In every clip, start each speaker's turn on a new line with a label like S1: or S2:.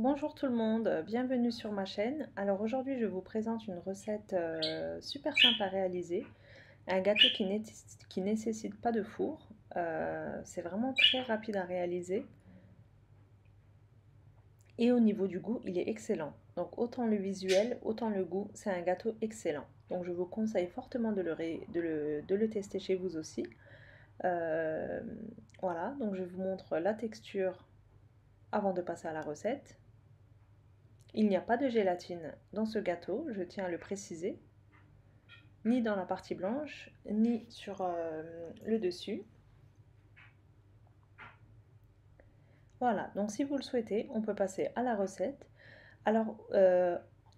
S1: Bonjour tout le monde, bienvenue sur ma chaîne. Alors aujourd'hui je vous présente une recette super simple à réaliser, un gâteau qui nécessite pas de four. C'est vraiment très rapide à réaliser et au niveau du goût il est excellent. Donc autant le visuel, autant le goût, c'est un gâteau excellent. Donc je vous conseille fortement de le tester chez vous aussi. Euh, voilà, donc je vous montre la texture avant de passer à la recette. Il n'y a pas de gélatine dans ce gâteau, je tiens à le préciser, ni dans la partie blanche, ni sur le dessus. Voilà, donc si vous le souhaitez, on peut passer à la recette. Alors,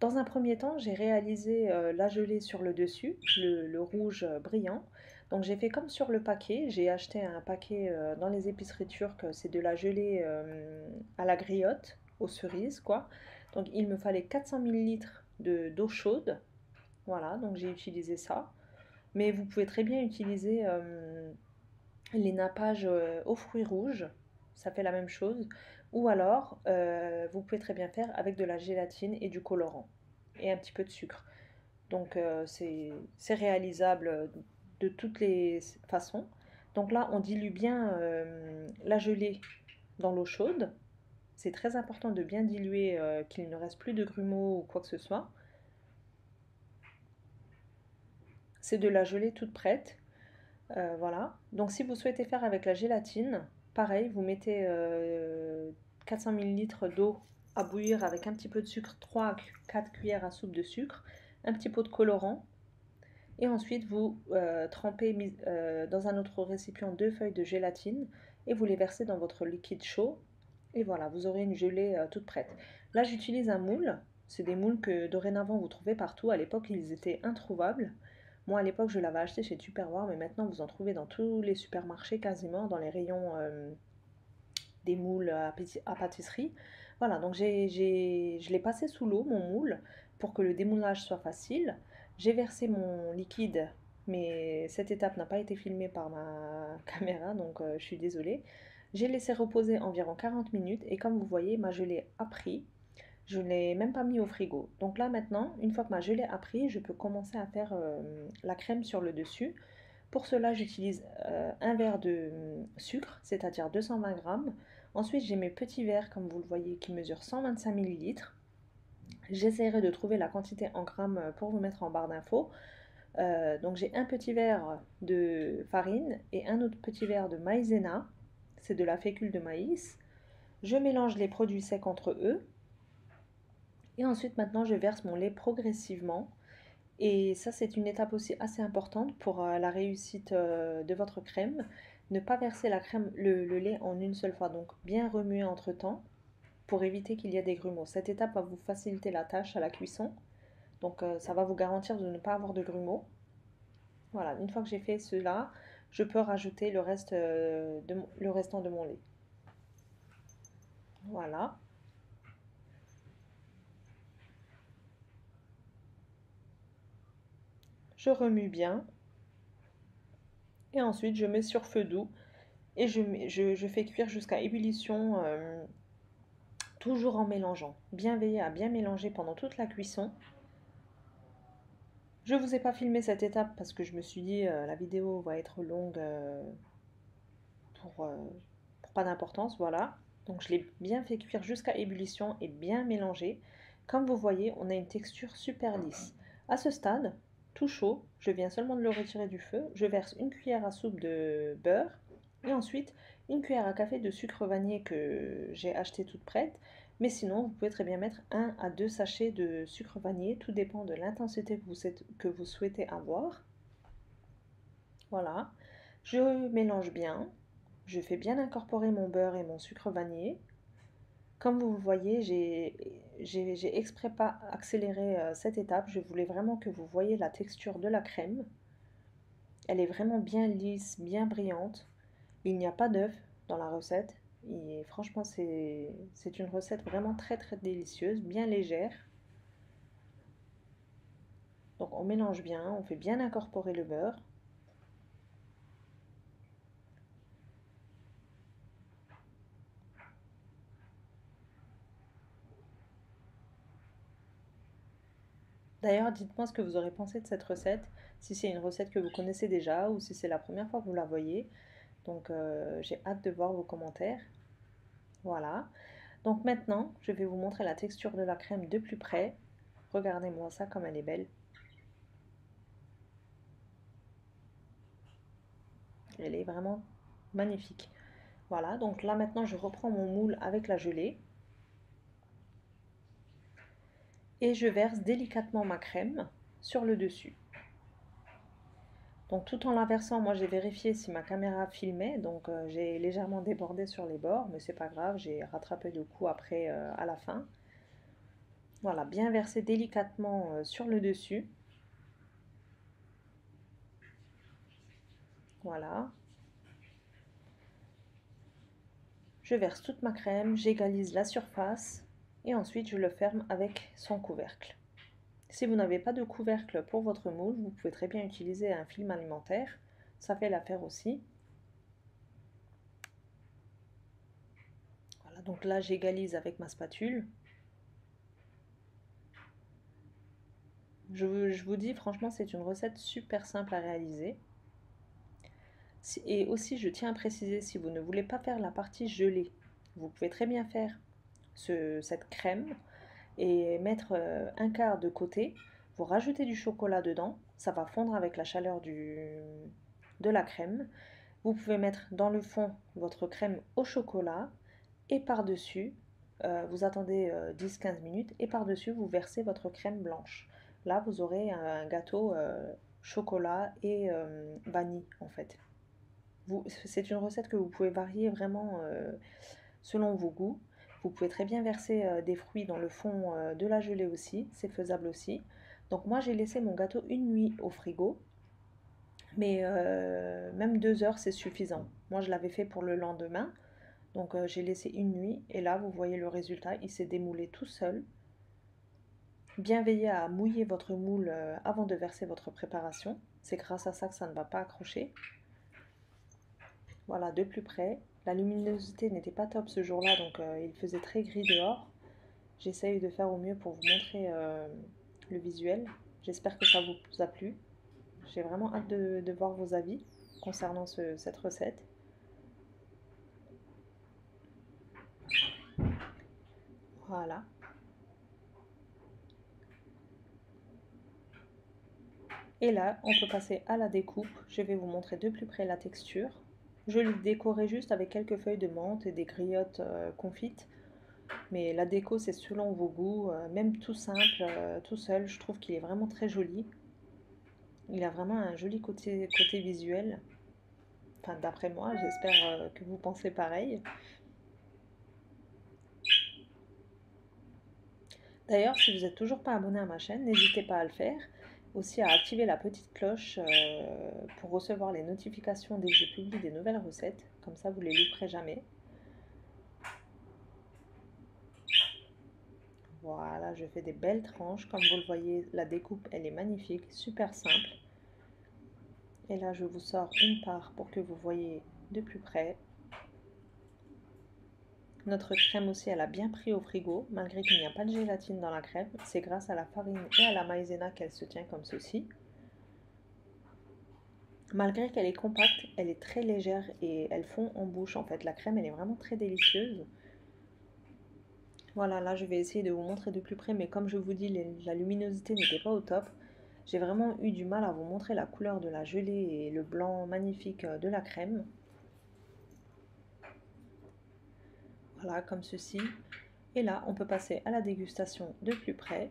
S1: dans un premier temps, j'ai réalisé la gelée sur le dessus, le rouge brillant. Donc j'ai fait comme sur le paquet, j'ai acheté un paquet dans les épiceries turques, c'est de la gelée à la griotte, aux cerises, quoi. Donc il me fallait 400 millilitres d'eau chaude. Voilà, donc j'ai utilisé ça. Mais vous pouvez très bien utiliser les nappages aux fruits rouges, ça fait la même chose. Ou alors, vous pouvez très bien faire avec de la gélatine et du colorant et un petit peu de sucre. Donc c'est réalisable de toutes les façons. Donc là, on dilue bien la gelée dans l'eau chaude. C'est très important de bien diluer, qu'il ne reste plus de grumeaux ou quoi que ce soit. C'est de la gelée toute prête. Voilà. Donc si vous souhaitez faire avec la gélatine, pareil, vous mettez 400 millilitres d'eau à bouillir avec un petit peu de sucre, 3 à 4 cuillères à soupe de sucre, un petit pot de colorant, et ensuite vous trempez dans un autre récipient 2 feuilles de gélatine et vous les versez dans votre liquide chaud. Et voilà, vous aurez une gelée toute prête. Là, j'utilise un moule. C'est des moules que dorénavant vous trouvez partout. À l'époque, ils étaient introuvables. Moi, à l'époque, je l'avais acheté chez Tupperware, mais maintenant, vous en trouvez dans tous les supermarchés quasiment, dans les rayons des moules à pâtisserie. Voilà, donc je l'ai passé sous l'eau, mon moule, pour que le démoulage soit facile. J'ai versé mon liquide, mais cette étape n'a pas été filmée par ma caméra, donc je suis désolée. J'ai laissé reposer environ 40 minutes et comme vous voyez, ma gelée a pris. Je ne l'ai même pas mis au frigo. Donc là maintenant, une fois que ma gelée a pris, je peux commencer à faire la crème sur le dessus. Pour cela, j'utilise un verre de sucre, c'est-à-dire 220 grammes. Ensuite, j'ai mes petits verres, comme vous le voyez, qui mesurent 125 millilitres. J'essaierai de trouver la quantité en grammes pour vous mettre en barre d'infos. Donc j'ai un petit verre de farine et un autre petit verre de maïzena. C'est de la fécule de maïs. Je mélange les produits secs entre eux. Et ensuite, maintenant, je verse mon lait progressivement. Et ça, c'est une étape aussi assez importante pour la réussite de votre crème. Ne pas verser la crème, le lait en une seule fois, donc bien remuer entre-temps pour éviter qu'il y ait des grumeaux. Cette étape va vous faciliter la tâche à la cuisson, donc ça va vous garantir de ne pas avoir de grumeaux. Voilà, une fois que j'ai fait cela, je peux rajouter le restant de mon lait. Voilà, je remue bien et ensuite je mets sur feu doux et je fais cuire jusqu'à ébullition. Toujours en mélangeant. Bien veiller à bien mélanger pendant toute la cuisson. Je ne vous ai pas filmé cette étape parce que je me suis dit la vidéo va être longue pour, euh, pour pas d'importance, voilà. Donc je l'ai bien fait cuire jusqu'à ébullition et bien mélangé. Comme vous voyez, on a une texture super lisse. À ce stade, tout chaud, je viens seulement de le retirer du feu. Je verse une cuillère à soupe de beurre et ensuite une cuillère à café de sucre vanillé que j'ai acheté toute prête. Mais sinon, vous pouvez très bien mettre 1 à 2 sachets de sucre vanillé. Tout dépend de l'intensité que vous souhaitez avoir. Voilà. Je mélange bien. Je fais bien incorporer mon beurre et mon sucre vanillé. Comme vous le voyez, j'ai exprès pas accéléré cette étape. Je voulais vraiment que vous voyez la texture de la crème. Elle est vraiment bien lisse, bien brillante. Il n'y a pas d'œuf dans la recette. Et franchement, c'est une recette vraiment très très délicieuse, bien légère. Donc on mélange bien, on fait bien incorporer le beurre. D'ailleurs, dites-moi ce que vous aurez pensé de cette recette, si c'est une recette que vous connaissez déjà ou si c'est la première fois que vous la voyez. Donc, j'ai hâte de voir vos commentaires. Voilà. Donc maintenant, je vais vous montrer la texture de la crème de plus près. Regardez-moi ça comme elle est belle. Elle est vraiment magnifique. Voilà, donc là maintenant je reprends mon moule avec la gelée et je verse délicatement ma crème sur le dessus. Donc tout en la versant, moi j'ai vérifié si ma caméra filmait, donc j'ai légèrement débordé sur les bords, mais c'est pas grave, j'ai rattrapé le coup après à la fin. Voilà, bien verser délicatement sur le dessus. Voilà. Je verse toute ma crème, j'égalise la surface et ensuite je le ferme avec son couvercle. Si vous n'avez pas de couvercle pour votre moule, vous pouvez très bien utiliser un film alimentaire, ça fait l'affaire aussi. Voilà, donc là j'égalise avec ma spatule. Je vous dis franchement c'est une recette super simple à réaliser. Et aussi je tiens à préciser, si vous ne voulez pas faire la partie gelée, vous pouvez très bien faire cette crème et mettre un quart de côté. Vous rajoutez du chocolat dedans, ça va fondre avec la chaleur de la crème. Vous pouvez mettre dans le fond votre crème au chocolat et par-dessus, vous attendez 10-15 minutes et par-dessus, vous versez votre crème blanche. Là, vous aurez un gâteau chocolat et vanille en fait. C'est une recette que vous pouvez varier vraiment selon vos goûts. Vous pouvez très bien verser des fruits dans le fond de la gelée aussi, c'est faisable aussi. Donc moi j'ai laissé mon gâteau une nuit au frigo, mais même 2 heures c'est suffisant. Moi je l'avais fait pour le lendemain, donc j'ai laissé une nuit et là vous voyez le résultat, il s'est démoulé tout seul. Bien veiller à mouiller votre moule avant de verser votre préparation, c'est grâce à ça que ça ne va pas accrocher. Voilà, de plus près. La luminosité n'était pas top ce jour-là, donc il faisait très gris dehors. J'essaye de faire au mieux pour vous montrer le visuel. J'espère que ça vous a plu. J'ai vraiment hâte de voir vos avis concernant cette recette. Voilà. Et là, on peut passer à la découpe. Je vais vous montrer de plus près la texture. Je l'ai décoré juste avec quelques feuilles de menthe et des griottes confites. Mais la déco, c'est selon vos goûts. Même tout simple, tout seul, je trouve qu'il est vraiment très joli. Il a vraiment un joli côté visuel. Enfin, d'après moi, j'espère que vous pensez pareil. D'ailleurs, si vous n'êtes toujours pas abonné à ma chaîne, n'hésitez pas à le faire. Aussi à activer la petite cloche pour recevoir les notifications dès que je publie des nouvelles recettes. Comme ça, vous ne les louperez jamais. Voilà, je fais des belles tranches. Comme vous le voyez, la découpe, elle est magnifique, super simple. Et là, je vous sors une part pour que vous voyez de plus près. Notre crème aussi, elle a bien pris au frigo, malgré qu'il n'y a pas de gélatine dans la crème. C'est grâce à la farine et à la maïzena qu'elle se tient comme ceci. Malgré qu'elle est compacte, elle est très légère et elle fond en bouche. En fait, la crème, elle est vraiment très délicieuse. Voilà, là, je vais essayer de vous montrer de plus près, mais comme je vous dis, la luminosité n'était pas au top. J'ai vraiment eu du mal à vous montrer la couleur de la gelée et le blanc magnifique de la crème. Voilà, comme ceci. Et là, on peut passer à la dégustation de plus près.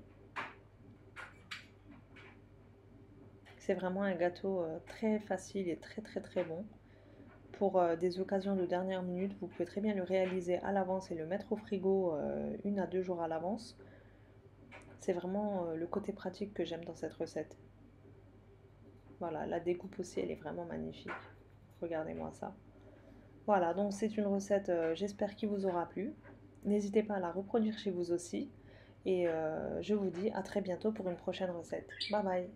S1: C'est vraiment un gâteau très facile et très bon. Pour des occasions de dernière minute, vous pouvez très bien le réaliser à l'avance et le mettre au frigo 1 à 2 jours à l'avance. C'est vraiment le côté pratique que j'aime dans cette recette. Voilà, la découpe aussi, elle est vraiment magnifique. Regardez-moi ça. Voilà, donc c'est une recette, j'espère qu'il vous aura plu. N'hésitez pas à la reproduire chez vous aussi. Et je vous dis à très bientôt pour une prochaine recette. Bye bye!